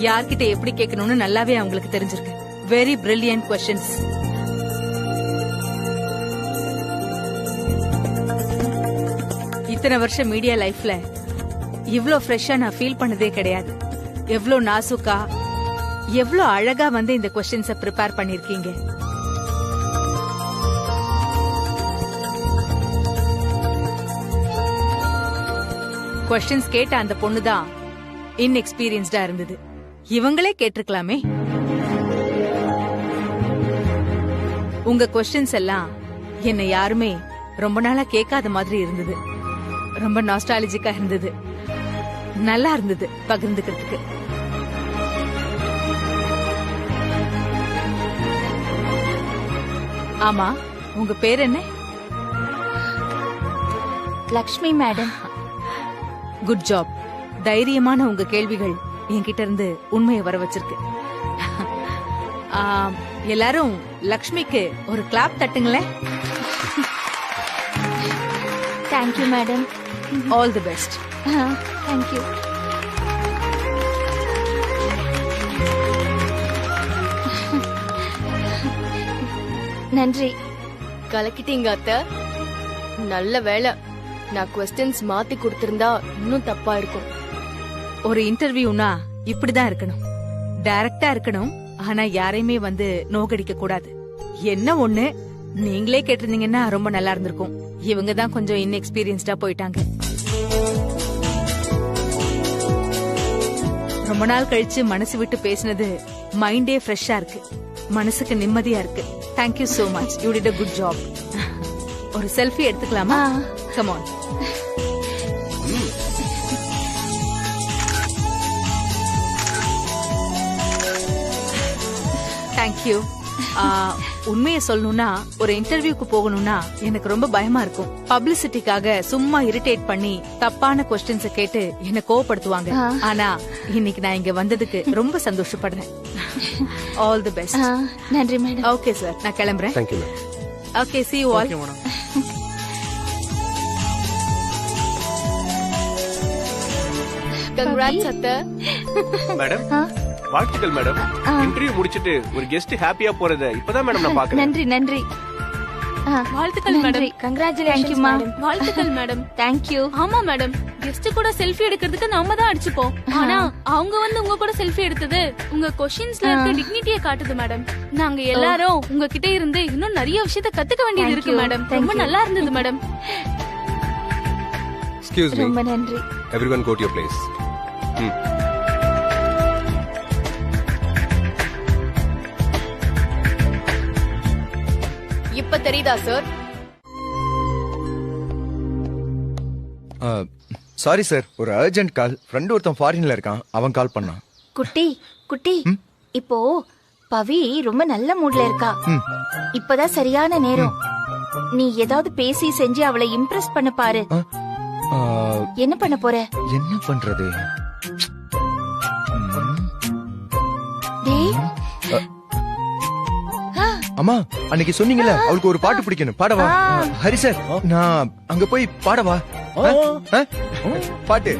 யார்கிட்ட எப்படி கேட்கணும்னு நல்லாவே அவங்களுக்கு தெரிஞ்சிருக்கு. Very brilliant questions. இத்தனை வருஷம் மீடியா லைஃப்ல இவ்ளோ ஃப்ரெஷ்ஷா நான் ஃபீல் பண்ணதே கிடையாது. எவ்ளோ நாசுக்கா எவ்ளோ அழகா வந்து இந்த கொஸ்டின்ஸ ப்ரிப்பேர் பண்ணிருக்கீங்க. கொஸ்டின்ஸ் கேட்ட அந்த பொண்ணுதான் இன்எக்ஸ்பீரியன்ஸ்டா இருந்தது. இவங்களே கேட்டிருக்கலாமே. உங்க கொஸ்டின்ஸ் எல்லாம் என்ன யாருமே ரொம்ப நாளா கேட்காத மாதிரி இருந்தது. ரொம்ப நாஸ்டாலஜிக்கா இருந்தது. நல்லா இருந்தது பகிர்ந்துக்கிறதுக்கு. ஆமா, உங்க பேர் என்ன? லக்ஷ்மி மேடம். Good job. தைரியமான உங்க கேள்விகள் என்கிட்ட இருந்து உண்மையை வர வச்சிருக்கு. எல்லாரும் லக்ஷ்மிக்கு ஒரு கிளாப் தட்டுங்களேன். Thank you madam. All the best. Thank you. நன்றி. கலக்கிட்டீங்க அத்தை. நல்ல வேலை, நான் கொஸ்டின்ஸ் மாத்தி கொடுத்திருந்தா இன்னும் தப்பா இருக்கும். ஒரு இன்டர்வியூனா இப்படிதான் இருக்கணும். டைரக்டா இருக்கணும். ஆனா யாரையுமே வந்து நோகடிக்க கூடாது. என்ன ஒண்ணு, நீங்களே கேட்டிருந்தீங்கன்னா ரொம்ப நல்லா இருந்திருக்கும். இவங்க தான் கொஞ்சம் இன்எக்ஸ்பீரியன்ஸ்டா போயிட்டாங்க. ரொம்ப நாள் கழிச்சு மனசு விட்டு பேசினது மைண்டே ஃப்ரெஷ்ஷா இருக்கு. மனசுக்கு நிம்மதியா இருக்கு. Thank you so much. You did a good job. ஒரு செல்ஃபி எடுத்துக்கலாமா? Come on. தேங்க்யூ. உண்மையை சொல்லணும்னா ஒரு இன்டர்வியூக்கு போகணும்னா எனக்கு ரொம்ப பயமா இருக்கும். பப்ளிசிட்டிக்காக சும்மா இரிட்டேட் பண்ணி தப்பான கொஸ்டின்ஸ் கேட்டு என்ன கோவப்படுத்துவாங்க. ஆனா இன்னைக்கு நான் இங்க வந்ததுக்கு ரொம்ப சந்தோஷப்படுறேன். All the best. நன்றி மேடம். ஓகே சார், நான் கிளம்புறேன். Thank you. Okay, see you all. Congrats அத்தை. மேடம், வாழ்த்துக்கள் மேடம். இன்டர்வியூ முடிச்சிட்டு ஒரு கெஸ்ட் ஹாப்பியா போறத இப்பதான் மேடம் நான் பாக்குறேன். நன்றி நன்றி. வாழ்த்துக்கள் மேடம். Congratulations madam. வாழ்த்துக்கள் மேடம். தேங்க்யூ. ஆமா மேடம், கெஸ்ட் கூட செல்ஃபி எடுக்கிறதுக்கு நாம தான் அடிச்சுப்போம். ஆனா அவங்க வந்து உங்க கூட செல்ஃபி எடுத்தது உங்க கொஸ்டின்ஸ்ல இருக்க டிக்னிட்டியை காட்டுது மேடம். நாங்க எல்லாரும் உங்ககிட்ட இருந்து இன்னும் நிறைய விஷயத்தை கத்துக்க வேண்டியது இருக்கு மேடம். ரொம்ப நல்லா இருந்தது மேடம். Excuse me. ரொம்ப நன்றி. Everyone go to your place. இப்ப தெரியுதா சார்? சாரி சார், ஒரு அர்ஜென்ட் கால். ஃப்ரெண்ட் ஒருத்தன் ஃபாரின்ல இருக்கான், அவன் கால் பண்ணான். குட்டி குட்டி, இப்போ பவி ரொம்ப நல்ல மூட்ல இருக்கா. இப்பதான் சரியான நேரம். நீ ஏதாவது பேசி செஞ்சு அவளை இம்ப்ரெஸ் பண்ண பாரு. என்ன பண்ண போற? என்ன பண்றது? டேய், அம்மா, அன்னைக்கு சொன்னீங்கல்ல அவளுக்கு ஒரு பாட்டு பிடிக்கணும், பாடவா? ஹரி சார், நான் அங்க போய் பாடவா? பாட்டு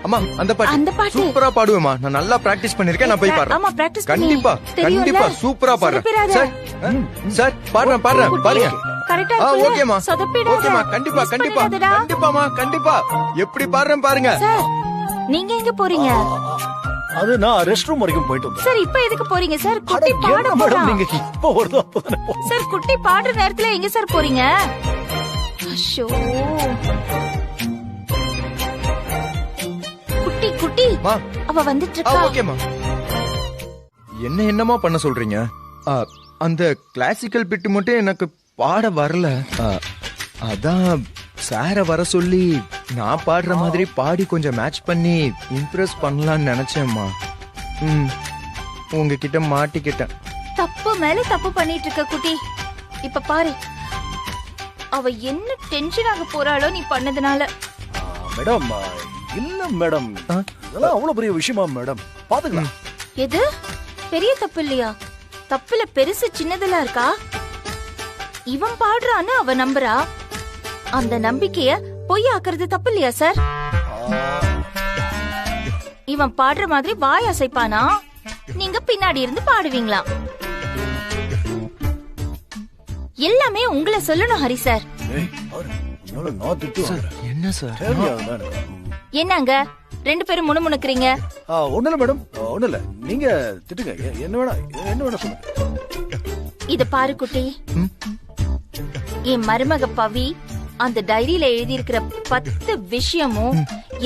அம்மா, அந்த பாட்டு சூப்பரா பாடுவேமா. நான் நல்லா பிராக்டிஸ் பண்ணிருக்கேன். நான் போய் பாடுறேன். ஆமா, பிராக்டிஸ் கண்டிப்பா கண்டிப்பா சூப்பரா பாடுறேன் சார். சார், பாடுறேன் பாருங்க. கரெக்ட்டா ஓகேமா, சொதப்பிடாத. ஓகேமா, கண்டிப்பா கண்டிப்பா கண்டிப்பாமா, கண்டிப்பா. எப்படி பாடுறேன் பாருங்க. சார், நீங்க எங்க போறீங்க? அது நான் ரெஸ்ட் ரூம் வரைக்கும் போயிட்டு வந்தேன். சார், இப்போ எதுக்கு போறீங்க சார்? குட்டி பாட போறா. நீங்க இப்போ வருதோ அப்பதானே போ. சார், குட்டி பாடுற நேரத்துல எங்க சார் போறீங்க? அஷோ, குட்டி குட்டி, அவ வந்துட்டு இருக்கா. ஓகேமா. என்னமா பண்ண சொல்றீங்க? அந்த கிளாசிக்கல் பிட் மட்டும் எனக்கு பாட வரல. அதான் சார வர சொல்லி நான் பாடுற மாதிரி பாடி கொஞ்சம் மேட்ச் பண்ணி இம்ப்ரெஸ் பண்ணலாம்னு நினைச்சேம்மா. உங்ககிட்ட மாட்டிக்கிட்டேன். தப்பு மேல தப்பு பண்ணிட்டு இருக்க குட்டி. இப்ப பாரு, அவ என்ன டென்ஷன் ஆக போறாளோ நீ பண்ணதுனால. மேடம், இல்ல மேடம், இதெல்லாம் அவ்வளவு பெரிய விஷயமா மேடம்? பாத்துக்கலாம். எது பெரிய தப்பு இல்லையா? தப்புல பெருசு சின்னதெல்லாம் இருக்கா? இவன் பாடுறான்னு அவ நம்புறா. அந்த நம்பிக்கைய பொய் ஆக்குறது தப்பு இல்லையா சார்? இவன் பாடுற மாதிரி வாய் அசைப்பானா, நீங்க பின்னாடி இருந்து பாடுவீங்களாம். எல்லாமே உங்களை சொல்லணும் ஹரி சார். ஏய், பாரு, உன்னால நான் திட்டு வாங்குறேன். என்ன சார்? தேவையாதான் எனக்கு. என்னங்க 2 பேரும் முணுமுணுக்குறீங்க? ஒண்ணும் இல்ல மேடம், ஒண்ணும் இல்ல. நீங்க திட்டுங்க. என்ன வேணா சொல்லுங்க. இத பாரு குட்டி, என் மருமக பவி அந்த டைரியில எழுதி இருக்கிற 10 விஷயமும்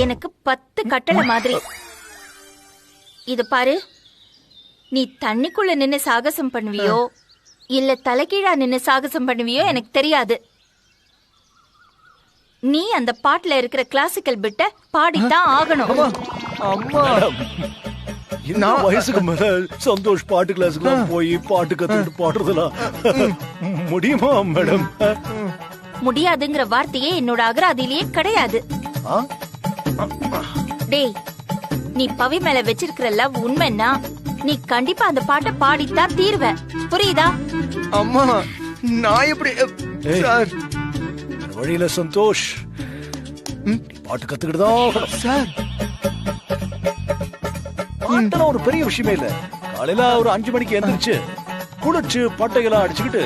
எனக்கு 10 கட்டளை மாதிரி. இத பாரு, நீ தண்ணிக்குள்ள நின்னு சாகசம் பண்ணுவியோ இல்ல தலைகீழா நின்னு சாகசம் பண்ணுவியோ எனக்கு தெரியாது. நீ அந்த பாட்டுல இருக்கிற கிளாசிக்கல் பிட்ட பாடித்தான் ஆகணும். அம்மா இந்த வயசுக்கு மேல சந்தோஷ் பாட்டு கிளாஸுக்கு போய் பாட்டு கத்துக்கிட்டு பாடுறதுலாம் முடியுமா மேடம்? முடியாதுங்கிற வார்த்தையே என்னோட அகராதியிலேயே கிடையாது. டேய், நீ பவி மேல வச்சிருக்கிற லவ் உண்மைன்னா நீ கண்டிப்பா அந்த பாட்டை பாடித்தான் தீர்வ. புரியுதா? அம்மா நான் எப்படி சார்? வழியில சந்தோஷ் பாட்டு கத்துக்கிட்டுதான் சார். பாட்டெல்லாம் ஒரு பெரிய விஷயமே இல்ல. காலையில ஒரு 5 மணிக்கு எந்திரிச்சு குளிச்சு பட்டையெல்லாம் அடிச்சுக்கிட்டு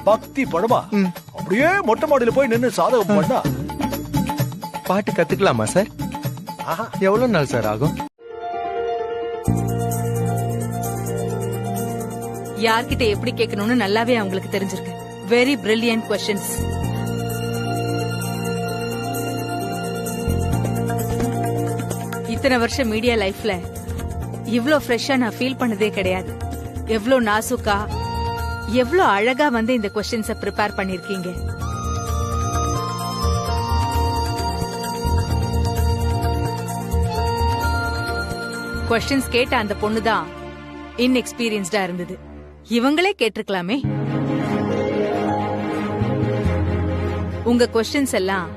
பக்தி படமா அப்படியே மொட்டை மாடியில போய் நின்னு சாதகம் பண்ணா பாட்டு கத்துக்கலாமா சார்? எவ்வளவு நாள் சார் ஆகும்? யார்கிட்ட எப்படி கேட்கணும்னு நல்லாவே அவங்களுக்கு தெரிஞ்சிருக்கு. Very brilliant questions. இத்தனை வருஷம் மீடியா லைஃப்ல இவ்ளோ ஃப்ரெஷ்ஷா நான் ஃபீல் பண்ணதே கிடையாது. எவ்ளோ நாசுக்கா, எவ்ளோ அழகா வந்து இந்த கொஸ்டின்ஸ ப்ரிப்பேர் பண்ணிருக்கீங்க. கொஸ்டின்ஸ் கேட்ட அந்த பொண்ணுதான் இன்எக்ஸ்பீரியன்ஸ்டா இருந்தது. இவங்களே கேட்டிருக்கலாமே. உங்க கொஸ்டின்ஸ் எல்லாம்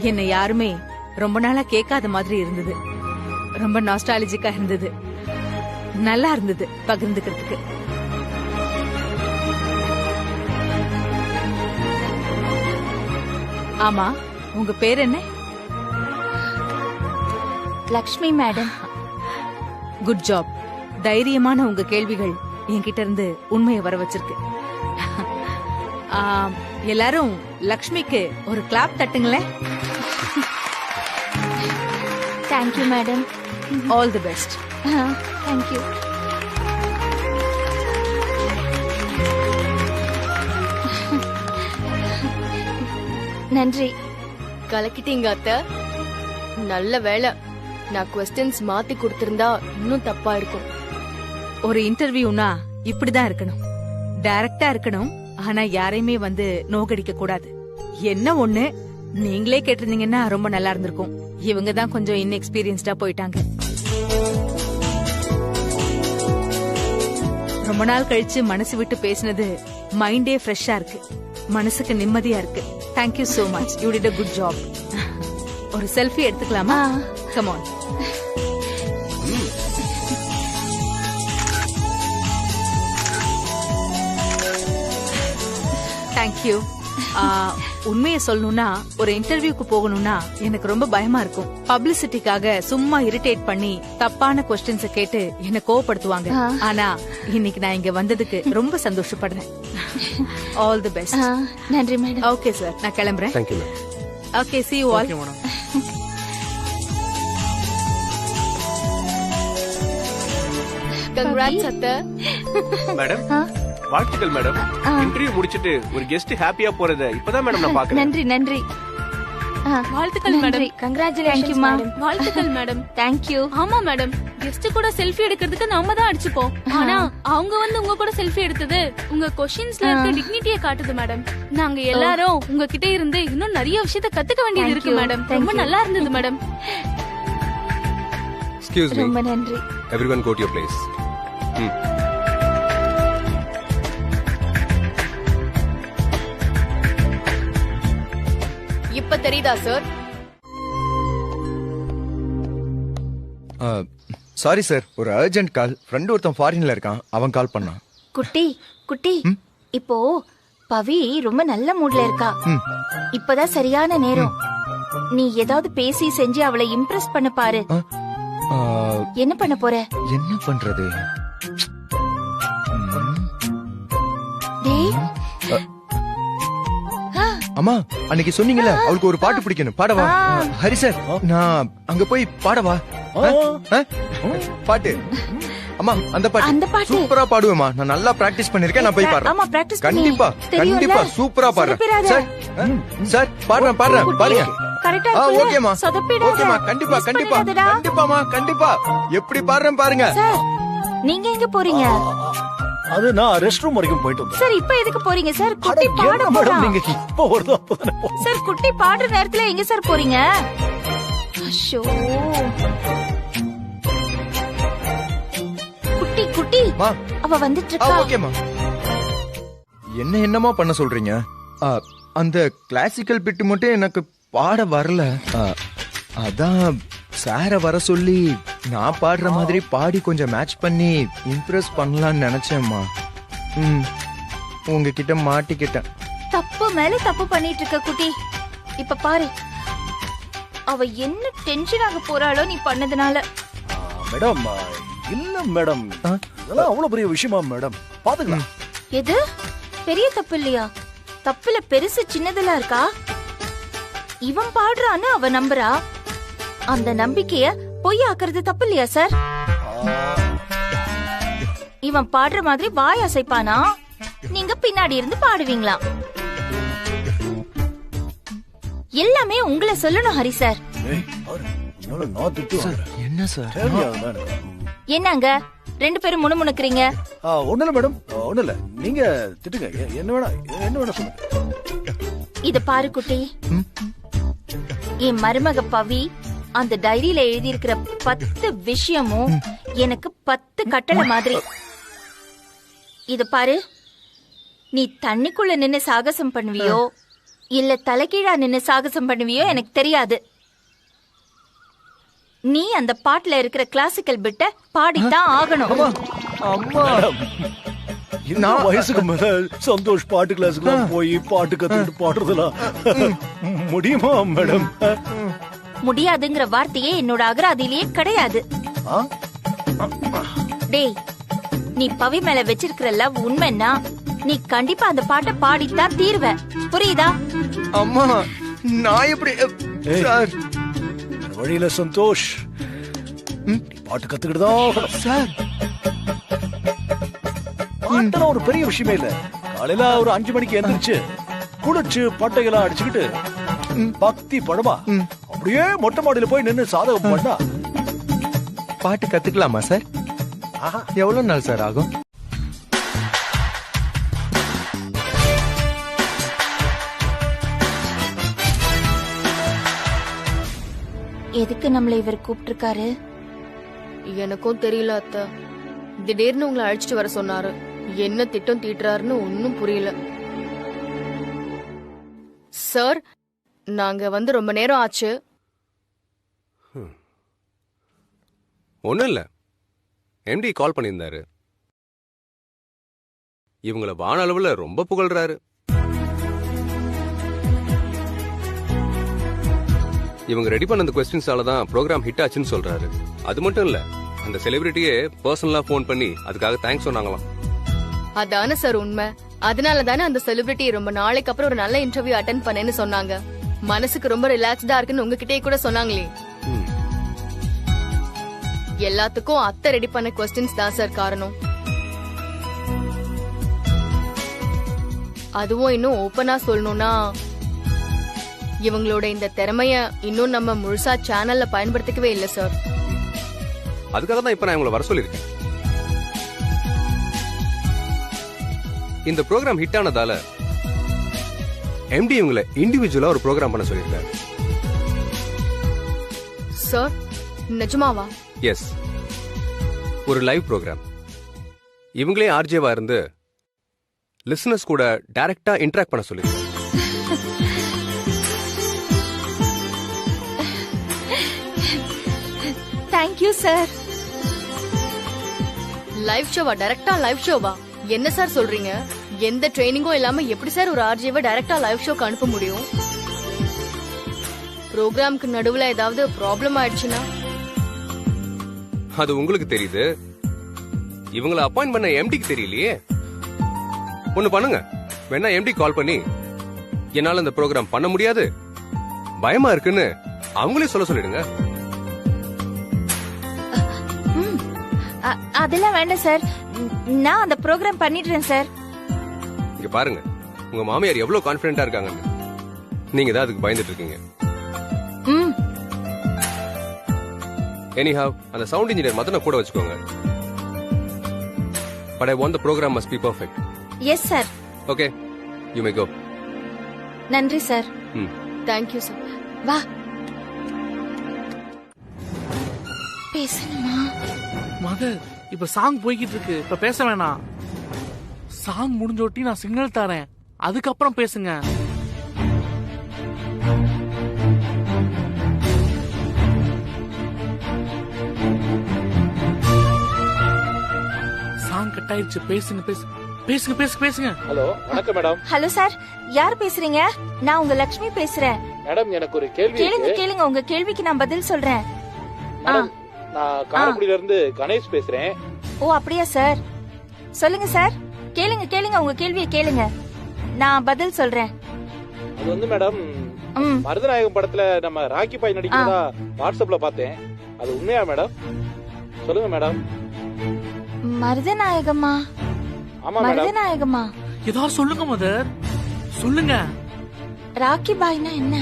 என்ன யாருமே ரொம்ப நாளா கேட்காத மாதிரி இருந்தது. ரொம்ப நாஸ்டாலஜிக்கா இருந்தது. நல்லா இருந்தது பகிர்ந்துக்கிறதுக்கு. ஆமா, உங்க பேர் என்ன? லக்ஷ்மி மேடம். Good job. தைரியமான உங்க கேள்விகள் என்கிட்ட இருந்து உண்மையை வர வச்சிருக்கு. எல்லாரும் லக்ஷ்மிக்கு ஒரு கிளாப் தட்டுங்களேன். Thank you madam. All the best. Thank you. நன்றி. கலக்கிட்டீங்க அத்தை. நல்ல வேலை, நான் கொஸ்டின்ஸ் மாத்தி கொடுத்திருந்தா இன்னும் தப்பா இருக்கும். ஒரு இன்டர்வியூனா இப்படிதான் இருக்கணும். டைரக்டா இருக்கணும். ஆனா யாரையுமே வந்து நோகடிக்க கூடாது. என்ன ஒண்ணு, நீங்களே கேட்டிருந்தீங்கன்னா ரொம்ப நல்லா இருந்திருக்கும். இவங்க தான் கொஞ்சம் இன்எக்ஸ்பீரியன்ஸ்டா போயிட்டாங்க. ரொம்ப நாள் கழிச்சு மனசு விட்டு பேசினது மைண்டே ஃப்ரெஷ்ஷா இருக்கு. மனசுக்கு நிம்மதியா இருக்கு. Thank you so much. You did a good job. ஒரு செல்ஃபி எடுத்துக்கலாமா? Come on. தேங்க்யூ. உண்மையை சொல்லணும்னா ஒரு இன்டர்வியூக்கு போகணும்னா எனக்கு ரொம்ப பயமா இருக்கும். பப்ளிசிட்டிக்காக சும்மா இரிட்டேட் பண்ணி தப்பான கொஸ்டின்ஸ கேட்டு என்ன கோவப்படுத்துவாங்க. ஆனா இன்னைக்கு நான் இங்க வந்ததுக்கு ரொம்ப சந்தோஷப்படுறேன். All the best. நன்றி மேடம். ஓகே சார், நான் கிளம்புறேன். Thank you ma'am. Okay, see you all. Congrats அத்தை. மேடம் வாழ்த்துக்கள் மேடம். இன்டர்வியூ முடிச்சிட்டு ஒரு கெஸ்ட் ஹாப்பியா போறத இப்பதான் மேடம் நான் பாக்குறேன். நன்றி நன்றி. வாழ்த்துக்கள் மேடம். Congratulations madam. வாழ்த்துக்கள் மேடம். தேங்க்யூ. ஆமா மேடம், கெஸ்ட் கூட செல்ஃபி எடுக்கிறதுக்கு நாம தான் அடிச்சுப்போம். ஆனா அவங்க வந்து உங்க கூட செல்ஃபி எடுத்தது உங்க கொஸ்டின்ஸ்ல இருக்க டிக்னிட்டியை காட்டுது மேடம். நாங்க எல்லாரும் உங்ககிட்ட இருந்து இன்னும் நிறைய விஷயத்தை கத்துக்க வேண்டியது இருக்கு மேடம். ரொம்ப நல்லா இருந்தது மேடம். Excuse me. ரொம்ப நன்றி. Everyone go to your place. இப்ப தெரியுதா சார்? சாரி சார், ஒரு அர்ஜென்ட் கால். ஃப்ரெண்ட் ஒருத்தன் ஃபாரின்ல இருக்கான், அவன் கால் பண்ணான். குட்டி குட்டி, இப்போ பவி ரொம்ப நல்ல மூட்ல இருக்கா. இப்பதான் சரியான நேரம். நீ ஏதாவது பேசி செஞ்சு அவளை இம்ப்ரெஸ் பண்ண பாரு. ஆ, என்ன பண்ண போற? என்ன பண்றது? டேய் அம்மா அன்னைக்கு சொன்னீங்கல்ல அவளுக்கு ஒரு பாட்டு பிடிக்கணும், பாடவா? ஹரி சார், நான் அங்க போய் பாடவா? பாட்டு அம்மா, அந்த அந்த பாட்டு பாட்டு. சூப்பரா பாடுவேம்மா. நான் நல்லா பிராக்டிஸ் பண்ணிருக்கேன், நான் போய் ஆமா, பாடுறேன். practice பண்ணி. கண்டிப்பா தெரியும்ல? கண்டிப்பா சூப்பரா பாடுறேன் சொதப்பிடாத. சார். சார் பாடுறேன் பாருங்க. கரெக்டா ஆ, இருக்குல்ல? ஓகேமா சொதப்பிடாத. ஓகேமா, கண்டிப்பா Miss கண்டிப்பா பண்ணிடாதடா. கண்டிப்பாமா கண்டிப்பா. எப்படி பாடுறேன் பாருங்க. சார், நீங்க எங்க போறீங்க? அது நான் ரெஸ்ட் ரூம் வரைக்கும் போயிட்டு வந்தேன். சார், இப்ப எதுக்கு போறீங்க சார்? அட, குட்டி பாட என்ன போறா. மேடம் நீங்க இப்ப வருதோ அப்பதானே போ- சார், குட்டி பாடுற நேரத்துல எங்க சார் போறீங்க? அஷோ. குட்டி குட்டி மா, அவ வந்துட்டு ஆ, இருக்கா. ஓகேமா. என்னமா பண்ண சொல்றீங்க? ஆ, அந்த கிளாசிக்கல் பிட்டு மட்டும் எனக்கு பாட வரல. அதான் சார வர சொல்லி நான் பாடுற மாதிரி பாடி கொஞ்சம் மேட்ச் பண்ணி இம்ப்ரெஸ் பண்ணலாம்னு நினைச்சேம்மா. உங்ககிட்ட மாட்டிக்கிட்டேன். தப்பு மேல தப்பு பண்ணிட்டு இருக்க குட்டி. இப்ப பாரு, அவ என்ன டென்ஷன் ஆக போறாளோ நீ பண்ணதுனால. மேடம் இல்ல மேடம், இதெல்லாம் அவ்வளவு பெரிய விஷயமா மேடம்? பாத்துக்கலாம். எது பெரிய தப்பு இல்லையா? தப்புல பெருசு சின்னதெல்லாம் இருக்கா? இவன் பாடுறான்னு அவ நம்புறா. அந்த நம்பிக்கைய பொய் ஆக்குறது தப்பு இல்லையா சார்? இவன் பாடுற மாதிரி வாய் அசைப்பானா, நீங்க பின்னாடி இருந்து பாடுவீங்களா? எல்லாமே உங்களை சொல்லணும் ஹரி சார். ஏய், பாரு, உன்னால நான் திட்டு வாங்குறேன். என்ன சார்? தேவையா மேடம்? என்னங்க ரெண்டு பேரும் முணுமுணுக்குறீங்க? ஒண்ணு இல்ல மேடம், ஒண்ணு இல்ல. நீங்க திட்டுங்க, என்ன வேணா சொல்லுங்க. இத பாரு குட்டி, என் மருமக பவி அந்த டைரியில எழுதி இருக்கிற 10 விஷயமும் எனக்கு 10 கட்டளை மாதிரி. இத பாரு, நீ தண்ணிக்குள்ள நின்னு சாகசம் பண்ணுவியோ இல்ல தலைகீழா நின்னு சாகசம் பண்ணுவியோ எனக்கு தெரியாது. நீ அந்த பாட்டுல இருக்கிற கிளாசிக்கல் பிட்ட பாடித்தான் ஆகணும். அம்மா, இந்த வயசுக்கு மேல சந்தோஷ் பாட்டு கிளாஸுக்கு போய் பாட்டு கத்துக்கிட்டு பாடுறதுலாம் முடியுமா மேடம்? முடியாதுங்கிற வார்த்தையே என்னோட அகராதியிலேயே கிடையாது. ஆ? டேய், நீ பவி மேல வச்சிருக்கிற லவ் உண்மைன்னா நீ கண்டிப்பா அந்த பாட்டை பாடித்தான் தீர்வ. புரியுதா? அம்மா, நான் எப்படி ஏய். சார்? இந்த வழியில சந்தோஷ் நீ பாட்டு கத்துக்கிட்டு தான் ஆகணும். சார், பாட்டுலாம் ஒரு பெரிய விஷயமே இல்ல. காலையில ஒரு 5 மணிக்கு எந்திரிச்சு குளிச்சு பட்டையெல்லாம் அடிச்சுக்கிட்டு பக்தி படமா அப்படியே மொட்டை மாடியில போய் நின்னு சாதகம் பண்ணா பாட்டு கத்துக்கலாமா சார்? எவ்வளவு நாள் சார் ஆகும்? எதுக்கு நம்மள இவர் கூப்பிட்டிருக்காரு? எனக்கும் தெரியல அத்தை. திடீர்னு உங்களை அழைச்சிட்டு வர சொன்னாரு. என்ன திட்டம் தீட்டுறாருன்னு ஒன்னும் புரியல. சார், நாங்க வந்து ரொம்ப நேரம் ஆச்சு. ஒண்ணும் இல்ல, எம்டி கால் பண்ணியிருந்தாரு. இவங்கள வான அளவுல ரொம்ப புகழ்றாரு. இவங்க ரெடி பண்ண அந்த கொஸ்டின்ஸால தான் ப்ரோக்ராம் ஹிட் ஆச்சுன்னு சொல்றாரு. அது மட்டும் இல்ல, அந்த செலிபிரிட்டியே பர்சனலா போன் பண்ணி அதுக்காக தேங்க்ஸ் சொன்னாங்களாம். அதானே சார் உண்மை. அதனால தானே அந்த செலிபிரிட்டி ரொம்ப நாளைக்கு அப்புறம் ஒரு நல்ல இன்டர்வியூ அட்டென்ட் பண்ணேன்னு சொன்னாங்க. மனசுக்கு ரொம்ப ரிலாக்ஸ்டா இருக்குன்னு உங்ககிட்டயே கூட சொன்னாங்களே. எல்லாத்துக்கும் அத்தை ரெடி பண்ண கொஸ்டின்ஸ் தான் சார் காரணம். அதுவும் இன்னும் ஓபனா சொல்லணும்னா, இவங்களோட இந்த திறமைய இன்னும் நம்ம முழுசா சேனல்ல பயன்படுத்திக்கவே இல்ல சார். அதுக்காக தான் இப்ப நான் இவங்களை வர சொல்லியிருக்கேன். இந்த ப்ரோக்ராம் ஹிட் ஆனதால எம்டி இவங்களை இண்டிவிஜுவலா ஒரு ப்ரோக்ராம் பண்ண சொல்லியிருக்காரு. சார், நிஜமாவா? எஸ், ஒரு லைவ் ப்ரோக்ராம். இவங்களே ஆர்ஜேவா இருந்து லிசனர்ஸ் கூட டைரக்டா இன்டராக்ட் பண்ண சொல்லியிருக்காரு. Thank you sir. லைவ் ஷோவா? டைரக்டா லைவ் ஷோவா? என்ன சார் சொல்றீங்க? எந்த ட்ரைனிங்கும் இல்லாம எப்படி சார் ஒரு ஆர்ஜேவை டைரக்டா லைவ் ஷோக்கு அனுப்ப முடியும்? ப்ரோக்ராம்க்கு நடுவுல ஏதாவது ப்ராப்ளம் ஆயிடுச்சுன்னா? அது உங்களுக்கு தெரியுது. இவங்கள அப்பாயிண்ட் பண்ண எம்டிக்கு தெரியலையே. ஒண்ணு பண்ணுங்க, வேணா எம்டி கால் பண்ணி என்னால இந்த ப்ரோக்ராம் பண்ண முடியாது, பயமா இருக்குன்னு அவங்களே சொல்ல சொல்லிடுங்க. அதெல்லாம் வேண்டாம் சார், நான் அந்த ப்ரோக்ராம் பண்ணிடுறேன் சார். இங்க பாருங்க, உங்க மாமியார் எவ்வளவு கான்பிடென்ட்டா இருக்காங்கன்னு. நீங்க தான் அதுக்கு பயந்துட்டு இருக்கீங்க. எனிஹவ், அந்த சவுண்ட் இன்ஜினியர் மதனை கூட வச்சுக்கோங்க. But I want the program must be perfect. Yes sir. Okay, you may go. நன்றி சார். Thank you sir. வா பேசணுமா? மதர், இப்ப சாங் போய்கிட்டு இருக்கு, இப்ப பேச வேணாம். சாங் முடிஞ்சோட்டி நான் சிக்னல் தரேன், அதுக்கப்புறம் பேசுங்க. சாங் கட் ஆயிடுச்சு, பேசுங்க பேசுங்க பேசுங்க பேசுங்க. ஹலோ, வணக்கம் மேடம். ஹலோ சார், யார் பேசுறீங்க? நான் உங்க லட்சுமி பேசுறேன். மேடம், எனக்கு ஒரு கேள்வி கேளுங்க கேளுங்க, உங்க கேள்விக்கு நான் பதில் சொல்றேன். மேடம், நான் காரைக்குடியில இருந்து கணேஷ் பேசுறேன். ஓ அப்படியா சார், சொல்லுங்க சார். கேளுங்க கேளுங்க, உங்க கேள்வியை கேளுங்க, நான் பதில் சொல்றேன். அது வந்து மேடம், மருதநாயகம் படத்துல நம்ம ராக்கி பாய் நடிக்கிறதா வாட்ஸ்அப்ல பார்த்தேன். அது உண்மையா மேடம்? சொல்லுங்க மேடம். மருதநாயகமா? ஆமா மேடம். மருதநாயகமா? ஏதாவது சொல்லுங்க மதர், சொல்லுங்க. ராக்கி பாய்னா என்ன?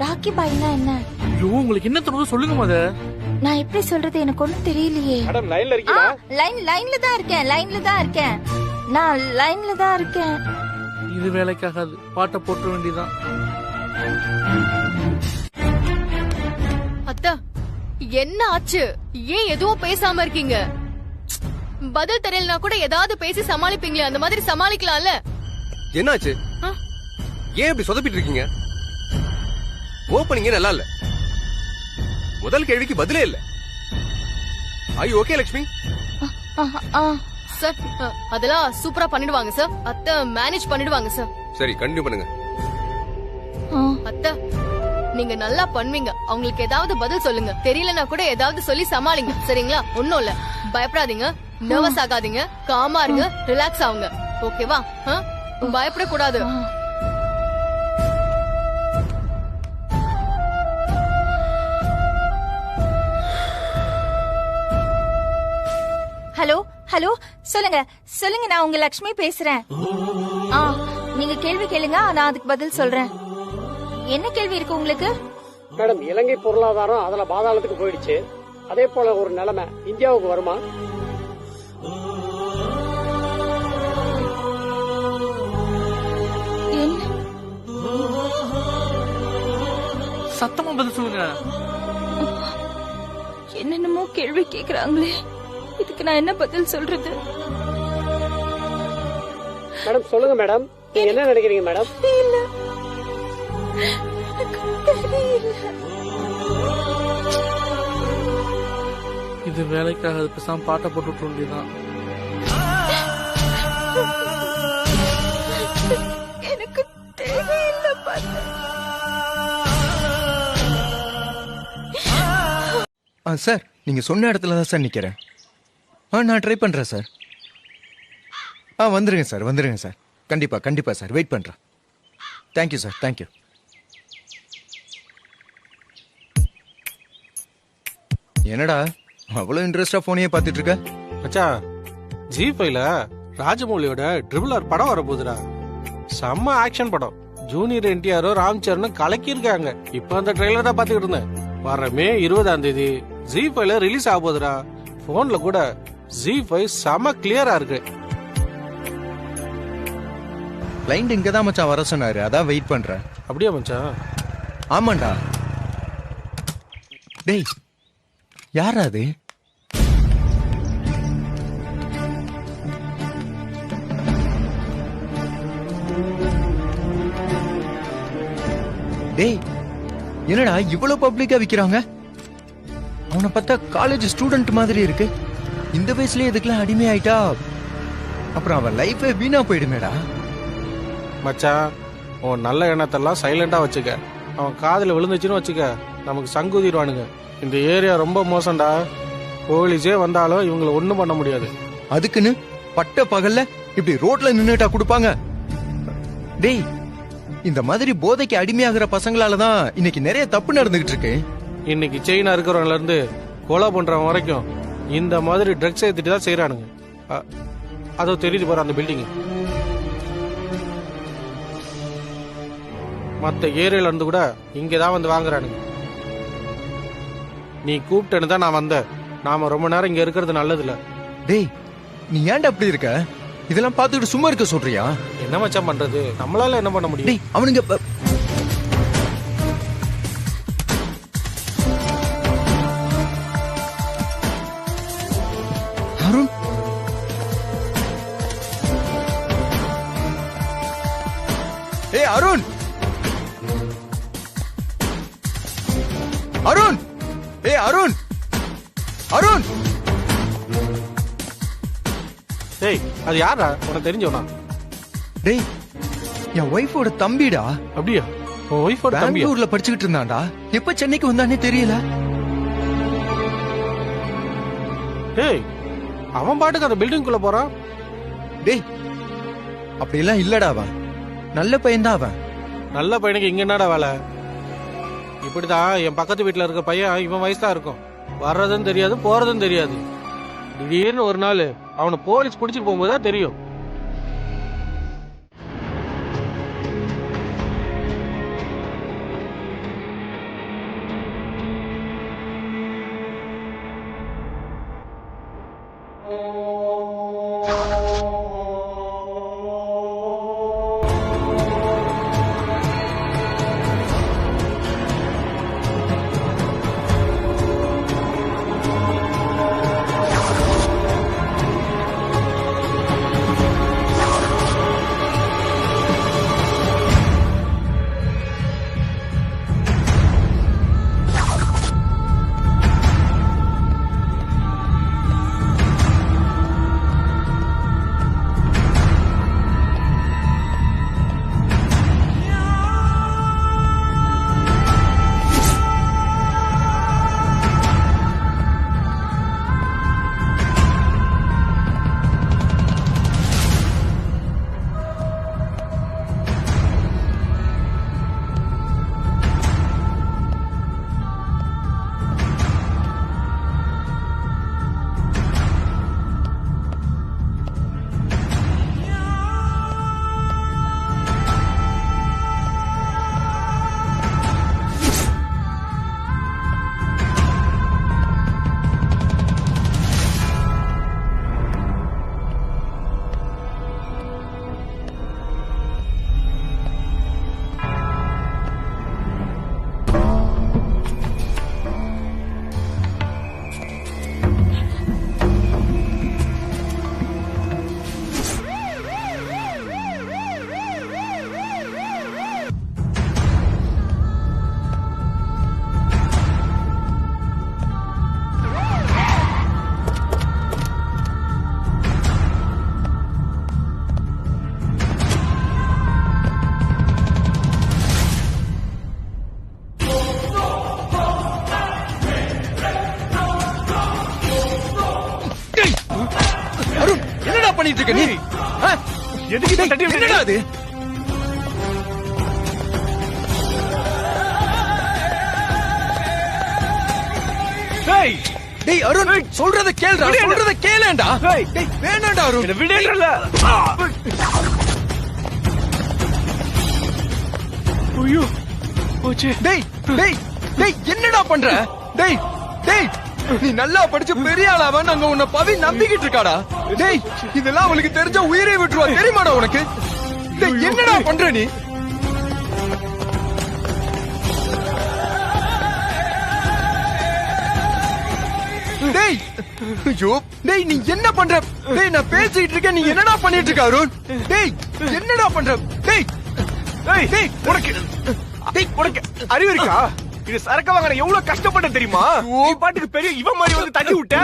ராக்கி பாய்னா என்ன? ஐயோ, உங்களுக்கு என்ன தோணுதோ சொல்லுங்க மதர். நான் எப்படி சொல்றது, எனக்கு ஒண்ணும் தெரியலையே. மேடம், லைன்ல இருக்கீங்களா? லைன்ல தான் இருக்கேன், லைன்ல தான் இருக்கேன், நான் லைன்ல தான் இருக்கேன். இது வேலைக்காகாது, பாட்டை போட்ட வேண்டியதான். அத்தா, என்ன ஆச்சு? ஏன் எதுவும் பேசாம இருக்கீங்க? பதில் தெரியலனா கூட ஏதாவது பேசி சமாளிப்பீங்களே, அந்த மாதிரி சமாளிக்கலாம்ல. என்னாச்சு? ஏன் இப்படி சொதப்பிட்டு இருக்கீங்க? ஓப்பனிங்கே நல்லா இல்ல, முதல் கேள்விக்கு பதிலே இல்ல. Are you okay, Lakshmi? Sir, அதெல்லாம் சூப்பரா பண்ணிடுவாங்க சார். அத்தை மேனேஜ் பண்ணிடுவாங்க சார். சரி, கண்டினியூ பண்ணுங்க. அத்தை, நீங்க நல்லா பண்ணுவீங்க. அவங்களுக்கு ஏதாவது பதில் சொல்லுங்க, தெரியலனா கூட ஏதாவது சொல்லி சமாளிங்க, சரிங்களா? ஒண்ணும் இல்ல, பயப்படாதீங்க, நர்வஸ் ஆகாதீங்க, காமா இருங்க, ரிலாக்ஸ் ஆகுங்க, ஓகேவா? பயப்படக்கூடாது. ஹலோ ஹலோ, சொல்லுங்க சொல்லுங்க, நான் உங்க லட்சுமி பேசுறேன். நீங்க கேள்வி கேளுங்க, நான் அதுக்கு பதில் சொல்றேன். என்ன கேள்வி இருக்கு உங்களுக்கு? மேடம், இலங்கை பொருளாதாரம் அதுல பாதாளத்துக்கு போயிடுச்சு, அதே போல ஒரு நிலைமை இந்தியாவுக்கு வருமா? சத்தமா பதில் சொல்லுங்க. என்னென்னமோ கேள்வி கேக்குறாங்களே, இதுக்கு நான் என்ன பதில் சொல்றது? மேடம் சொல்லுங்க மேடம், நீங்க என்ன நினைக்கிறீங்க மேடம்? இல்ல, இது வேலைக்காக பேசாம பாட்டை போட்டு வேண்டியதான். எனக்கு தேவையில்லை. சார், நீங்க சொன்ன இடத்துல தான் சார் நிக்கிறேன். நான் ட்ரை பண்றேன் சார். வந்துருங்க சார், வந்துருங்க சார். கண்டிப்பா கண்டிப்பா சார், வெயிட் பண்றேன். Thank you sir, thank you. என்னடா அவ்வளவு இன்ட்ரெஸ்டா போனையே பாத்துட்டு இருக்க? மச்சான், ஜி5ல ராஜமௌலியோட ட்ரிபிள் படம் வர போகுதுடா. செம்ம ஆக்ஷன் படம். ஜூனியர் என்டிஆரும் ராம் சரணும் கலக்கி இருக்காங்க. இப்ப அந்த ட்ரெய்லர் தான் பாத்துக்கிட்டு இருந்தேன். வர மே 20 ஜி5ல ரிலீஸ் ஆக போகுதுடா. போன்ல கூட ஜி5 செம கிளியரா இருக்கு. கிளைண்ட் இங்க தான் மச்சான் வர சொன்னாரு, அதான் வெயிட் பண்றேன். அப்படியே மச்சான்? ஆமாண்டா. டேய், யாரா அது? டேய், என்னடா இவ்வளவு பப்ளிக்கா விக்கிறாங்க? அவனை பார்த்தா காலேஜ் ஸ்டூடெண்ட் மாதிரி இருக்கு. இந்த வயசுலயே இதுக்கெல்லாம் அடிமை ஆயிட்டா அப்புறம் அவன் லைஃபே வீணா போயிடுமேடா. மச்சான், உன் நல்ல எண்ணத்தெல்லாம் சைலண்டா வச்சுக்க. அவன் காதுல விழுந்துச்சுன்னு வச்சுக்க, நமக்கு சங்குதிடுவானுங்க. இந்த ஏரியா ரொம்ப மோசம்டா. போலீஸே வந்தாலும் இவங்களை ஒண்ணும் பண்ண முடியாது. அதுக்குன்னு பட்ட பகல்ல இப்படி ரோட்ல நின்னுட்டா கொடுப்பாங்க? டேய், இந்த மாதிரி போதைக்கு அடிமையாகிற பசங்களாலதான் இன்னைக்கு நிறைய தப்பு நடந்துகிட்டு இருக்கு. இன்னைக்கு செயினா இருக்கிறவங்கள இருந்து கொலை பண்றவன் வரைக்கும் இந்த மாதிரி ட்ரக்ஸ் ஏத்திட்டு தான் செய்யறானுங்க. அதோ தெரியுது பாரு அந்த பில்டிங். மத்த ஏரியால இருந்து கூட இங்கதான் வந்து வாங்குறானுங்க. நீ கூப்பிட்டேன்னு தான் நான் வந்தேன். நாம ரொம்ப நேரம் இங்க இருக்கிறது நல்லது இல்ல. டேய், நீ ஏன்டா அப்படி இருக்க? இதெல்லாம் பார்த்துக்கிட்டு சும்மா இருக்க சொல்றியா? என்ன மச்சான் பண்றது? நம்மளால என்ன பண்ண முடியும்? டேய், அவனுங்க அருண், ஏய் அருண், அருண், ஏய் அருண், அருண். டேய், அது யாரா? உனக்கு தெரிஞ்சவனா? டேய், என் ஒய்ஃபோட தம்பிடா. அப்படியா? உன் ஒய்ஃபோட தம்பியா? பெங்களூர்ல படிச்சுக்கிட்டு இருந்தான்டா. எப்ப சென்னைக்கு வந்தானே தெரியல. டேய், அவன் பாட்டுக்கு அந்த பில்டிங்குள்ள போறான். டேய், அப்படியெல்லாம் இல்லடா, அவன் நல்ல பையன்தான். அவன் நல்ல பையனுக்கு இங்க என்னடா வேலை? இப்படிதான் என் பக்கத்து வீட்டுல இருக்க பையன் இவன் வயசு தான் இருக்கும். வர்றதும் தெரியாது, போறதும் தெரியாது. திடீர்னு ஒரு நாள் அவனை போலீஸ் பிடிச்சிட்டு போகும்போதுதான் தெரியும். பண்ணிட்டு இருக்க நீ? எதுக்கு தட்டி என்னடா அது? டேய் டேய் அருண், சொல்றத கேளுடா, சொல்றத கேளேண்டா. டேய் வேணாம்டா அருண், என்ன விடேன்றல. ஐயோ போச்சு. டேய் டேய் டேய் என்னடா பண்ற? டேய் டேய் நீ நல்லா படிச்சு பெரிய ஆளாவன் அங்க உன்னை பவி நம்பிக்கிட்டு இருக்காடா. டேய் இதெல்லாம் அவளுக்கு தெரிஞ்சா உயிரை விட்டுருவா, தெரியுமாடா உனக்கு? டேய் என்னடா பண்ற நீ? டேய் ஐயோ டேய் நீ என்ன பண்ற? டேய் நான் பேசிட்டு இருக்கேன், நீ என்னடா பண்ணிட்டு இருக்க அருண்? டேய் என்னடா பண்ற? டேய் டேய் டேய் உனக்கு அறிவு இருக்கா? இது சரக்கு வாங்குற எவ்வளவு கஷ்டப்பட்ட தெரியுமா? நீ பாட்டுக்கு பெரிய இவன் மாதிரி வந்து தட்டி விட்ட.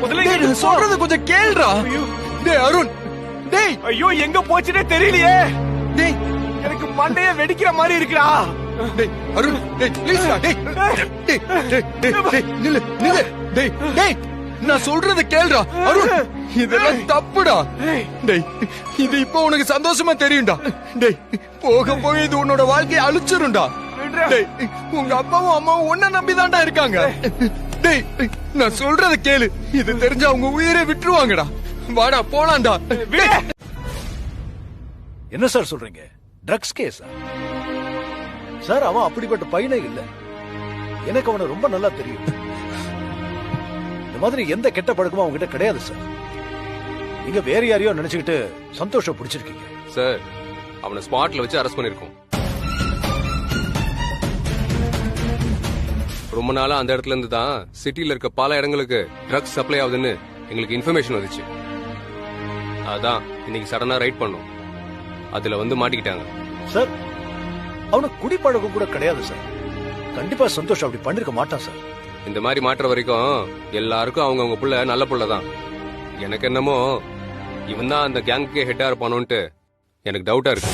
முதல்ல சொல்றது கொஞ்சம் கேளுடா. டேய் அருண், டேய் ஐயோ எங்க போச்சுனே தெரியலையே. டேய் எனக்கு மண்டையே வெடிக்கிற மாதிரி இருக்குடா. டேய் அருண், டேய் ப்ளீஸ் டா. டேய் டேய் டேய் டேய் நில்லு நில்லு. டேய் டேய் நான் சொல்றத கேளுடா அருண். இதெல்லாம் தப்புடா. டேய் இது இப்ப உனக்கு சந்தோஷமா தெரியும்டா. டேய் போக போய் இது உன்னோட வாழ்க்கையை அழிச்சிரும்டா. டேய் உங்க அப்பாவும் அம்மாவும் உன்னை நம்பிதான்டா இருக்காங்க. டேய் நான் சொல்றத கேளு. இது தெரிஞ்சா அவங்க உயிரை விட்டுருவாங்கடா. வாடா போலாம்டா. என்ன சார் சொல்றீங்க? ட்ரக்ஸ் கேஸா? சார் அவன் அப்படிப்பட்ட பையனே இல்ல. எனக்கு அவனை ரொம்ப நல்லா தெரியும். இந்த மாதிரி எந்த கெட்ட பழக்கமும் அவங்க கிட்ட கிடையாது சார். நீங்க வேற யாரையோ நினைச்சுக்கிட்டு சந்தோஷம் பிடிச்சிருக்கீங்க சார். அவனை ஸ்பாட்ல வச்சு அரெஸ்ட் பண்ணிருக்கோம். ரொம்ப நாளா அந்த இடத்துல இருந்து தான் சிட்டில இருக்க பல இடங்களுக்கு ட்ரக்ஸ் சப்ளை ஆகுதுன்னு எங்களுக்கு இன்ஃபர்மேஷன் வந்துச்சு. அதான் இன்னைக்கு சடனா ரைட் பண்ணோம். அதுல வந்து மாட்டிக்கிட்டாங்க. சார் அவனுக்கு குடிப்பழக்கம் கூட கிடையாது சார். கண்டிப்பா சந்தோஷம் அப்படி பண்ணிருக்க மாட்டான் சார். இந்த மாதிரி மாற்ற வரைக்கும் எல்லாருக்கும் அவங்க புள்ள நல்ல புள்ள தான். எனக்கு என்னமோ இவன் தான் அந்த கேங்குக்கே ஹெட்டா இருப்பானோன்ட்டு எனக்கு டவுட்டா இருக்கு.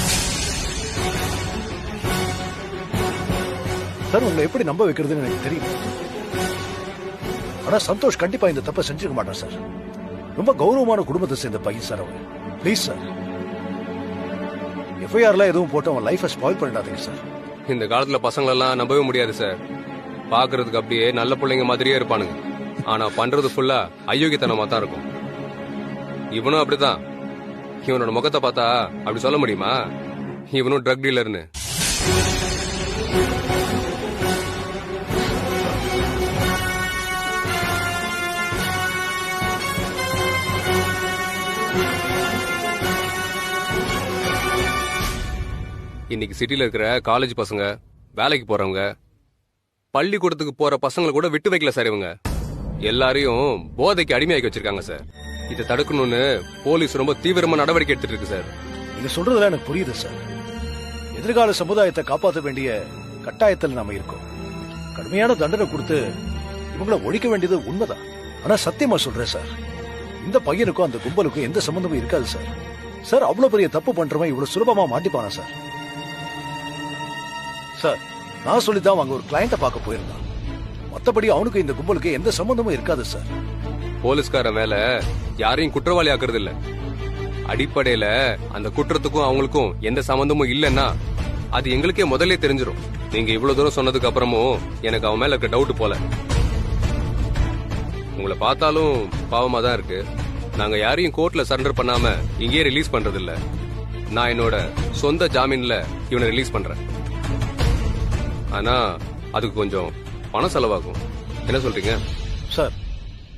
சார் உங்களை எப்படி நம்ப வைக்கிறதுன்னு எனக்கு தெரியும். ஆனா சந்தோஷ் கண்டிப்பா இந்த தப்பை செஞ்சிருக்க மாட்டான் சார். ரொம்ப கௌரவமான குடும்பத்தை சேர்ந்த பையன் சார் அவன். ப்ளீஸ் சார் எஃப்ஐஆர்லாம் எதுவும் போட்டு அவன் லைஃபை ஸ்பாயில் பண்ணிடாதீங்க சார். இந்த காலத்துல பசங்களெல்லாம் நம்பவே முடியாது சார். பாக்குறதுக்கு அப்படியே நல்ல பிள்ளைங்க மாதிரியே இருப்பானுங்க. ஆனா பண்றது ஃபுல்லா அயோக்கியத்தனமா தான் இருக்கும். இவனும் அப்படிதான். இவனோட முகத்தை பார்த்தா அப்படி சொல்ல முடியுமா இவனும் ட்ரக் டீலர்னு? இன்னைக்கு சிட்டில இருக்கிற காலேஜ் பசங்க, வேலைக்கு போறவங்க, பள்ளிக்கூடத்துக்கு போற பசங்களை கூட விட்டு வைக்கல சார். இவங்க எல்லாரையும் போதைக்கு அடிமையாக்கி வச்சிருக்காங்க சார். இதை தடுக்கணும்னு போலீஸ் ரொம்ப தீவிரமா நடவடிக்கை எடுத்துட்டு இருக்கு சார். நீங்க சொல்றதுல எனக்கு புரியுது சார். எதிர்கால சமுதாயத்தை காப்பாற்ற வேண்டிய கட்டாயத்தில் நாம இருக்கோம். கடுமையான தண்டனை கொடுத்து இவங்களை ஒழிக்க வேண்டியது உண்மைதான். ஆனா சத்தியமா சொல்றேன் சார், இந்த பையனுக்கும் அந்த கும்பலுக்கும் எந்த சம்பந்தமும் இருக்காது சார். சார் அவ்வளவு பெரிய தப்பு பண்றவன் இவ்வளவு சுலபமா மாட்டிப்பானா சார்? சார் நான் சொல்லிதான் அங்க ஒரு கிளையண்ட பார்க்க போயிருந்தான். மத்தபடி அவனுக்கு இந்த கும்பலுக்கு எந்த சம்பந்தமும் இருக்காது சார். போலீஸ்கார மேல யாரையும் குற்றவாளி ஆக்குறது இல்ல. அடிப்படையில அந்த குற்றத்துக்கும் அவங்களுக்கும் எந்த சம்பந்தமும் இல்லன்னா அது எங்களுக்கே முதல்ல தெரிஞ்சிடும். நீங்க இவ்வளவு தூரம் சொன்னதுக்கு அப்புறமும் எனக்கு அவன் மேல இருக்க டவுட் போல. உங்களை பார்த்தாலும் பாவமா தான் இருக்கு. நாங்க யாரையும் கோர்ட்ல சரண்டர் பண்ணாம இங்கேயே ரிலீஸ் பண்றது இல்ல. நான் என்னோட சொந்த ஜாமீன்ல இவனை ரிலீஸ் பண்றேன். ஆனா அதுக்கு கொஞ்சம் பணம் செலவாகும். என்ன சொல்றீங்க சார்?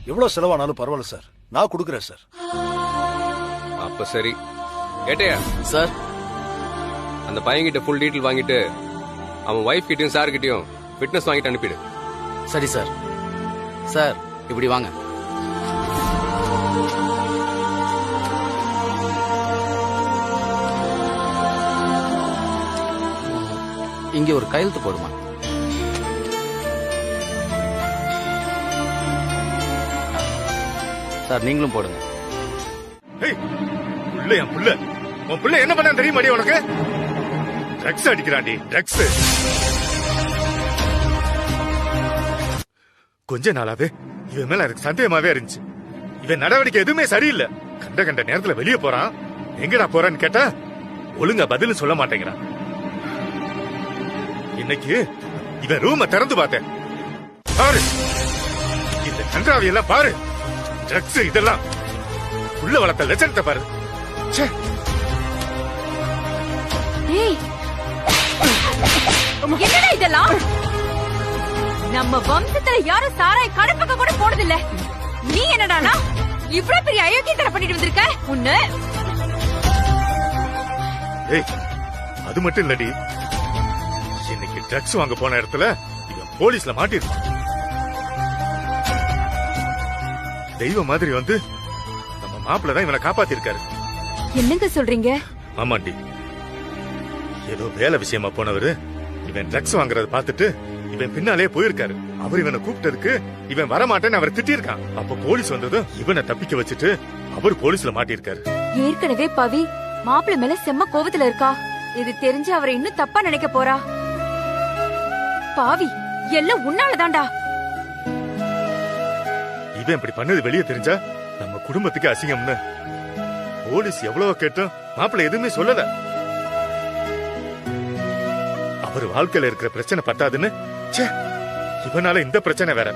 எவ்வளவு செலவானாலும் பரவாயில்ல சார், நான் கொடுக்கறேன் சார். அப்ப சரி. ஏட்டையா சார், அந்த பையன்கிட்ட ஃபுல் டீட்டெயில் வாங்கிட்டு அவன் வைஃப் கிட்டயும் சார் கிட்டயும் ஃபிட்னஸ் வாங்கிட்டு அனுப்பிடு. சரி சார். சார் இப்படி வாங்க. இங்க ஒரு கையெழுத்து போடுமா? சார் நீங்களும் போடுங்க. என் புள்ள, உன் புள்ள என்ன பண்ண தெரியுமாடி உனக்கு? ட்ரக்ஸ் அடிக்கிறாண்டி, ட்ரக்ஸ். கொஞ்ச நாளாவே இவன் மேல எனக்கு சந்தேகமாவே இருந்துச்சு. இவன் நடவடிக்கை எதுவுமே சரியில்லை. கண்ட கண்ட நேரத்துல வெளியே போறான். எங்கடா போறான்னு கேட்டா ஒழுங்கா பதில் சொல்ல மாட்டேங்கிறான். இன்னைக்கு இவன் ரூம திறந்து பார்த்தேன். பாரு இந்த கன்றாவி எல்லாம் பாரு. ட்ரக்ஸ் இதெல்லாம் உள்ள வளர்த்த லட்சணத்தை பாரு. என்னடா இதெல்லாம்? நம்ம வம்சத்துல யாரும் சாராய கடப்பக்க கூட போனதில்ல. நீ என்னடானா இவ்வளவு பெரிய அயோக்கியத்தனம் பண்ணிட்டு வந்திருக்க? உன்ன அது மட்டும் இல்லடி, இன்னைக்கு ட்ரக்ஸ் வாங்க போன இடத்துல இவன் போலீஸ்ல மாட்டிருக்கான். தெய்வம் மாதிரி வந்து நம்ம மாப்பிள்ள தான் இவனை காப்பாத்திருக்காரு. என்னங்க சொல்றீங்க? ஆமாண்டி, ஏதோ வேலை விஷயமா போனவரு இவன் ட்ரக்ஸ் வாங்குறத பாத்துட்டு இவன் பின்னாலே போயிருக்காரு. அவர் இவனை கூப்பிட்டதுக்கு இவன் வரமாட்டேன்னு அவர் திட்டிருக்கான். அப்ப போலீஸ் வந்ததும் இவனை தப்பிக்க வச்சுட்டு அவர் போலீஸ்ல மாட்டிருக்காரு. ஏற்கனவே பவி மாப்பிள்ள மேல செம்ம கோவத்துல இருக்கா. இது தெரிஞ்சு அவரை இன்னும் தப்பா நினைக்க போறா. பாவி எல்லாம் உன்னாலதான்டா. இவன் இப்படி பண்ணது வெளியே தெரிஞ்சா நம்ம குடும்பத்துக்கு அசிங்கம்னு போலீஸ் எவ்வளவு கேட்டோம் மாப்பிள்ளை எதுவுமே சொல்லல. அவர் வாழ்க்கையில இருக்கிற பிரச்சனை பத்தாதுன்னு இவனால இந்த பிரச்சனை வேற.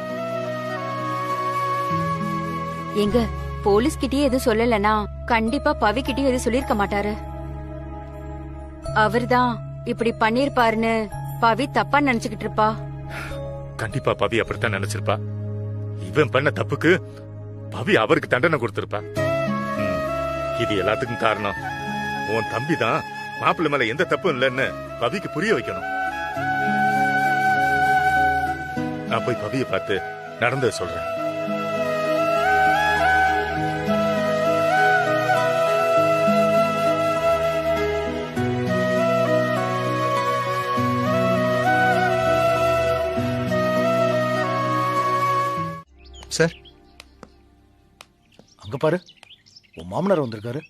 எங்க போலீஸ் கிட்டயே எதுவும் சொல்லலனா கண்டிப்பா பவி கிட்டயும் எதுவும் சொல்லிருக்க மாட்டாரு. அவர்தான் இப்படி பண்ணிருப்பாருன்னு பவி தப்பா நினைச்சுக்கிட்டு இருப்பா. கண்டிப்பா பவி அப்படித்தான் நினைச்சிருப்பா. இவன் பண்ண தப்புக்கு பவி அவருக்கு தண்டனை கொடுத்திருப்பா. இது எல்லாத்துக்கும் காரணம் உன் தம்பி தான். மாப்பிள்ளை மேல எந்த தப்பும் இல்லைன்னு பவிக்கு புரிய வைக்கணும். நான் போய் பவியை பார்த்து நடந்ததை சொல்றேன். சார் அங்க பாரு, உன் மாமனார் வந்திருக்காரு.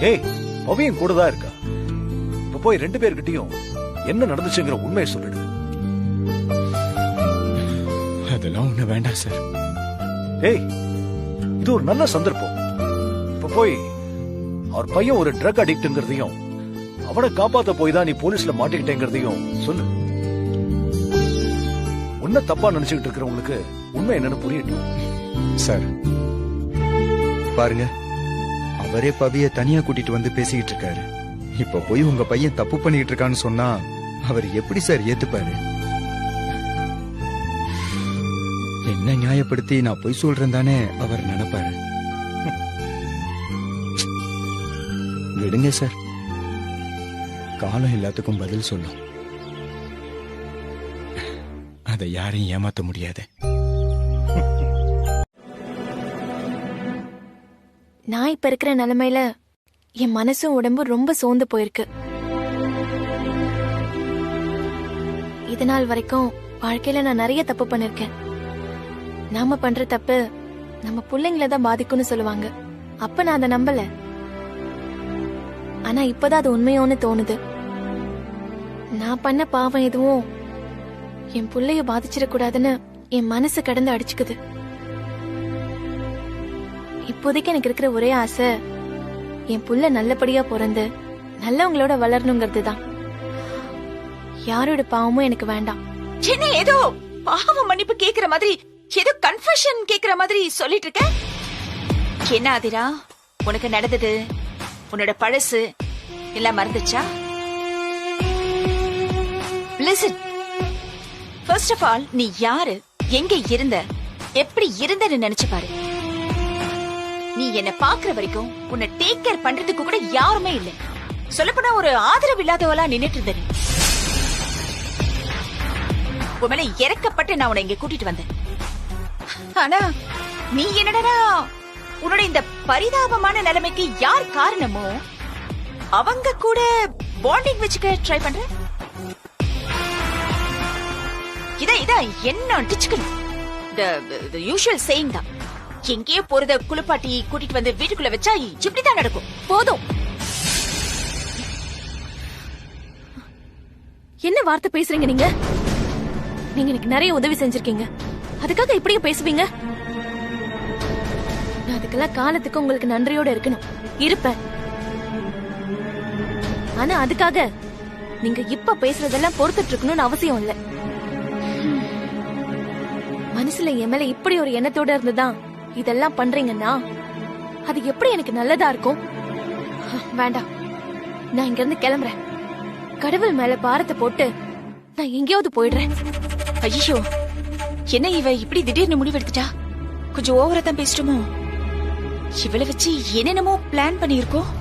ஏய், பவியும் கூட தான் இருக்கா. இப்ப போய் 2 பேர்கிட்டயும் என்ன நடந்துச்சுங்கிற உண்மையை சொல்லிடு. அதெல்லாம் ஒண்ணு வேண்டாம் சார். ஏய், இது ஒரு நல்ல சந்தர்ப்பம். இப்ப போய் அவர் பையன் ஒரு ட்ரக் அடிக்ட்ங்கிறதையும் அவனை காப்பாத்த போய் தான் நீ போலீஸ்ல மாட்டிக்கிட்டேங்கிறதையும் சொல்லு. உன்ன தப்பா நினைச்சுக்கிட்டு இருக்கிறவங்களுக்கு உண்மை என்னன்னு புரியட்டும். சார் பாருங்க, அவரே பவிய தனியா கூட்டிட்டு வந்து பேசிக்கிட்டு இருக்காரு. இப்ப போய் உங்க பையன் தப்பு பண்ணிட்டு இருக்கான்னு சொன்னா அவர் எப்படி சார் ஏத்துப்பாரு? என்ன நியாயப்படுத்தி நான் போய் சொல்றேன் தானே அவர் நினைப்பாரு. விடுங்க சார், காலம் எல்லாத்துக்கும் பதில் சொல்லும். அதை யாரையும் ஏமாத்த முடியாது. நான் இப்ப இருக்கிற நிலைமையில என் மனசும் உடம்பும் ரொம்ப சோர்ந்து போயிருக்கு. இதனால் வரைக்கும் வாழ்க்கையில நான் நிறைய தப்பு பண்ணிருக்கேன். நாம பண்ற தப்பு நம்ம பிள்ளைங்கள தான் பாதிக்கும்னு சொல்லுவாங்க. அப்ப நான் அதை நம்பல. ஆனா இப்பதான் அது உண்மையோன்னு தோணுது. நான் பண்ண பாவம் எதுவும் என் புள்ளைய பாதிச்சிடக்கூடாதுன்னு என் மனசு கடந்து அடிச்சுக்குது. இப்போதைக்கு எனக்கு இருக்கிற ஒரே ஆசை என் புள்ள நல்லபடியா பிறந்து நல்லவங்களோட வளரணுங்கிறது தான். யாரோட பாவமும் எனக்கு வேண்டாம். என்ன ஏதோ பாவ மன்னிப்பு கேக்குற மாதிரி, ஏதோ கன்ஃபெஷன் கேக்குற மாதிரி சொல்லிட்டு இருக்க. என்ன ஆதிரா, உனக்கு நடந்தது, உன்னோட பழசு எல்லாம் மறந்துச்சா? லிசன், ஃபர்ஸ்ட் ஆஃப் ஆல் நீ யாரு, எங்க இருந்த, எப்படி இருந்தன்னு நினைச்சு பாரு. நீ என்ன பாக்குற வரைக்கும் உன்னை டேக் கேர் பண்றதுக்கு கூட யாருமே இல்லை. சொல்லப்போனா ஒரு ஆதரவு இல்லாதவளா நின்னுட்டு இருந்த நீ. உன் மேல இறக்கப்பட்டு நான் உன்னை இங்க கூட்டிட்டு வந்தேன். ஆனா நீ என்னடா உன்னோட இந்த பரிதாபமான நிலைமைக்கு யார் காரணமோ அவங்க கூட பாண்டிங் வச்சுக்க ட்ரை பண்ற. இதான் என்ன டிச்சுக்கணும். the usual saying தான். எங்கேயோ போறத குளிப்பாட்டி கூட்டிட்டு வந்து வீட்டுக்குள்ள வச்சா இப்படிதான் நடக்கும். போதும். என்ன வார்த்தை பேசுறீங்க நீங்க? நீங்க எனக்கு நிறைய உதவி செஞ்சிருக்கீங்க. அதுக்காக இப்படியே பேசுவீங்க? நான் அதுக்கெல்லாம் காலத்துக்கு உங்களுக்கு நன்றியோட இருக்கணும், இருப்பேன். ஆனா அதுக்காக நீங்க இப்ப பேசுறதெல்லாம் பொறுத்துட்டு இருக்கணும்னு அவசியம் இல்ல. மனசுல என் மேல இப்படி ஒரு எண்ணத்தோட இருந்துதான் இதெல்லாம் பண்றீங்கன்னா அது எப்படி எனக்கு நல்லதா இருக்கும்? வேண்டாம், நான் இங்க இருந்து கிளம்புறேன். கடவுள் மேல பாரத்தை போட்டு நான் எங்கேயாவது போயிடுறேன். ஐயோ, என்ன இவ இப்படி திடீர்னு முடிவெடுத்துட்டா? கொஞ்சம் ஓவரா தான் பேசிட்டோமோ? இவளை வச்சு என்னென்னமோ பிளான் பண்ணிருக்கோம்.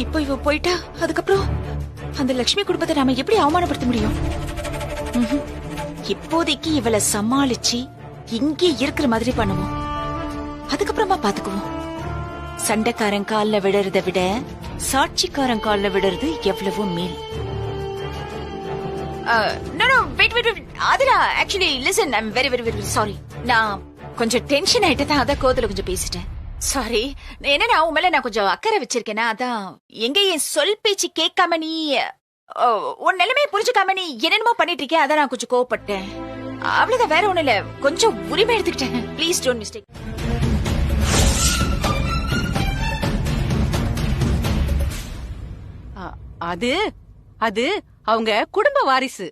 இப்போ இவ போயிட்டா அதுக்கப்புறம் அந்த லட்சுமி குடும்பத்தை நாம எப்படி அவமானப்படுத்த முடியும்? இப்போதைக்கு இவளை சமாளிச்சு இங்கே இருக்கிற மாதிரி பண்ணுவோம். அதுக்கப்புறமா பாத்துக்குவோம். சண்டைக்காரன் கால்ல விடுறத விட சாட்சிக்காரன் கால்ல விடுறது எவ்வளவோ மேல். Aadhira, actually listen, I am very very very sorry. நான் கொஞ்சம் டென்ஷன் ஆயிட்டு தான் அதான் கோதல கொஞ்சம் பேசிட்டேன். சாரி. என்னன்னா உன் மேல நான் கொஞ்சம் அக்கறை வச்சிருக்கேனா, அதான் எங்க என் சொல் பேச்சு கேட்காம நீ உன் நிலைமையை புரிஞ்சுக்காம நீ என்னென்னமோ பண்ணிட்டு இருக்கேன், அதான் நான் கொஞ்சம் கோவப்பட்டேன். அவ்வளவுதான், வேற ஒண்ணும் இல்ல. கொஞ்சம் உரிமை எடுத்துக்கிட்டேன். Please don't mistake. அது அது அவங்க குடும்ப வாரிசு.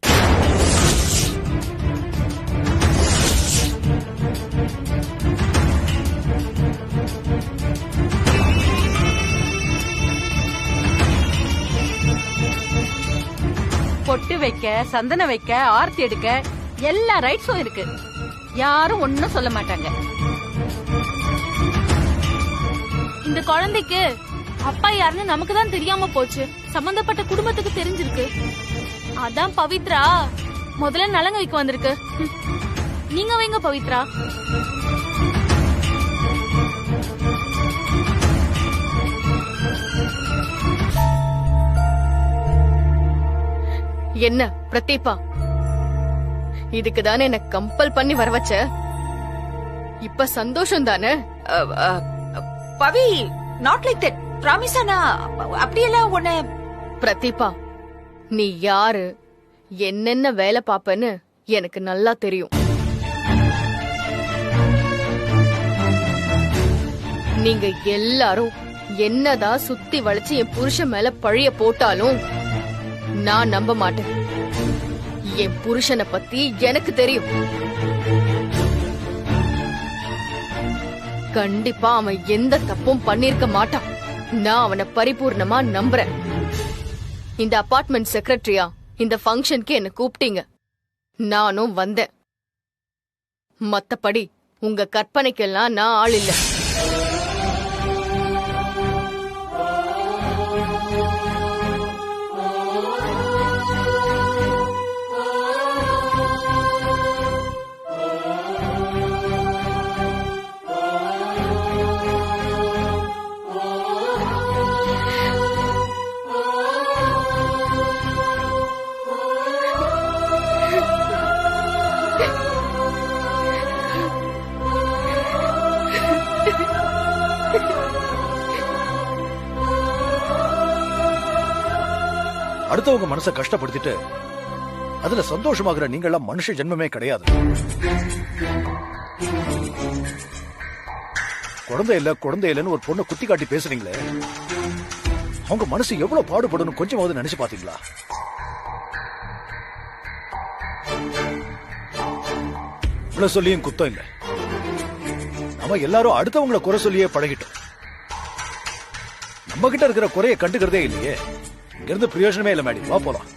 பொட்டு வைக்க, சந்தனம் வைக்க, ஆர்த்தி எடுக்க எல்லா ரைட்ஸும் இருக்கு. யாரும் ஒன்னும் சொல்ல மாட்டாங்க. இந்த குழந்தைக்கு அப்பா யாருன்னு நமக்கு தான் தெரியாம போச்சு. சம்பந்தப்பட்ட குடும்பத்துக்கு தெரிஞ்சிருக்கு. அதான் பவித்ரா முதல்ல நலங்க வைக்க வந்திருக்கு. நீங்க வைங்க பவித்ரா. என்ன பிரதீபா, இதுக்கு தானே என்ன கம்பல் பண்ணி வர வச்ச? இப்ப சந்தோஷம் தானே? பவி, நாட் லைக் தட். ப்ராமிஸா நான் அப்படியெல்லாம் உன்னை. பிரதீபா, நீ யாரு, என்னென்ன வேலை பாப்பன்னு எனக்கு நல்லா தெரியும். நீங்க எல்லாரும் என்னதான் சுத்தி வளைச்சு என் புருஷன் மேல பழிய போட்டாலும் நான் நம்ப மாட்டேன். என் புருஷனை பத்தி எனக்கு தெரியும். கண்டிப்பா அவன் எந்த தப்பும் பண்ணிருக்க மாட்டான். நான் அவனை பரிபூர்ணமா நம்புறேன். இந்த அபார்ட்மெண்ட் செக்ரட்டரியா இந்த ஃபங்க்ஷனுக்கு என்ன கூப்பிட்டீங்க, நானும் வந்தேன். மத்தபடி உங்க கற்பனைக்கெல்லாம் நான் ஆள் இல்ல. அடுத்தவங்க மனசை கஷ்டப்படுத்திட்டு அதுல சந்தோஷமாகிற நீங்க எல்லாம் மனுஷ ஜென்மமே கிடையாது. குழந்தை இல்லன்னு ஒரு பொண்ணை குத்தி காட்டி பேசுறீங்களே, அவங்க மனசு எவ்வளவு பாடுபடணும் கொஞ்சமாவது நினைச்சு பாத்தீங்களா? இவ்வளவு சொல்லியும் குத்தம் இல்ல. நம்ம எல்லாரும் அடுத்தவங்களை குறை சொல்லியே பழகிட்டோம். நம்ம கிட்ட இருக்கிற குறைய கண்டுக்கிறதே இல்லையே. இங்க இருந்து பிரயோஜனமே இல்ல. மேடி, வா போலாம்.